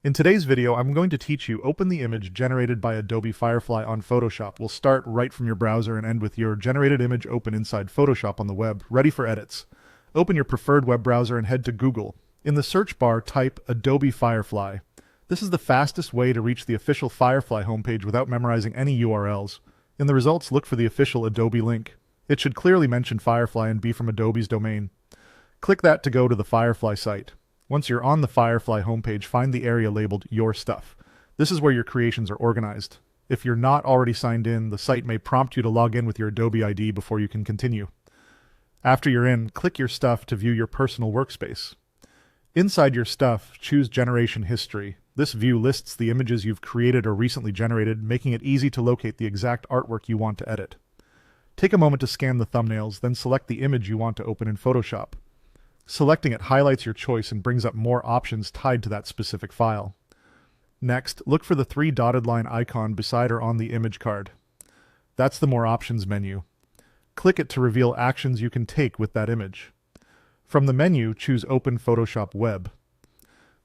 In today's video, I'm going to teach you open the image generated by Adobe Firefly on Photoshop. We'll start right from your browser and end with your generated image open inside Photoshop on the web, ready for edits. Open your preferred web browser and head to Google. In the search bar, type Adobe Firefly. This is the fastest way to reach the official Firefly homepage without memorizing any URLs. In the results, look for the official Adobe link. It should clearly mention Firefly and be from Adobe's domain. Click that to go to the Firefly site. Once you're on the Firefly homepage, find the area labeled Your Stuff. This is where your creations are organized. If you're not already signed in, the site may prompt you to log in with your Adobe ID before you can continue. After you're in, click your stuff to view your personal workspace. Inside your stuff, choose Generation History. This view lists the images you've created or recently generated, making it easy to locate the exact artwork you want to edit. Take a moment to scan the thumbnails, then select the image you want to open in Photoshop. Selecting it highlights your choice and brings up more options tied to that specific file. Next, look for the three dotted line icon beside or on the image card. That's the More Options menu. Click it to reveal actions you can take with that image. From the menu, choose Open Photoshop Web.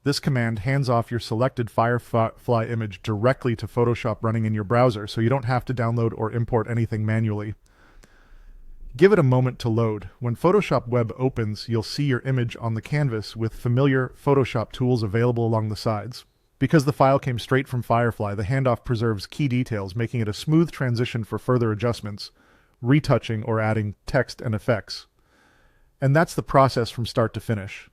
This command hands off your selected Firefly image directly to Photoshop running in your browser, so you don't have to download or import anything manually. Give it a moment to load. When Photoshop Web opens, you'll see your image on the canvas with familiar Photoshop tools available along the sides. Because the file came straight from Firefly, the handoff preserves key details, making it a smooth transition for further adjustments, retouching, or adding text and effects. And that's the process from start to finish.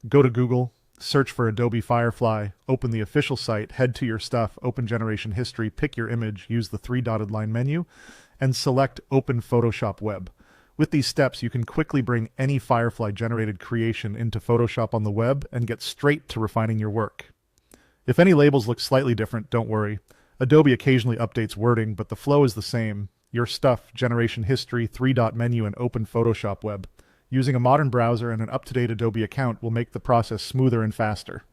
Go to Google, search for Adobe Firefly, open the official site, head to your stuff, open Generation History, pick your image, use the three dotted line menu, and select Open Photoshop Web. With these steps, you can quickly bring any Firefly-generated creation into Photoshop on the web and get straight to refining your work. If any labels look slightly different, don't worry. Adobe occasionally updates wording, but the flow is the same. Your stuff, Generation History, three-dot menu, and Open Photoshop Web. Using a modern browser and an up-to-date Adobe account will make the process smoother and faster.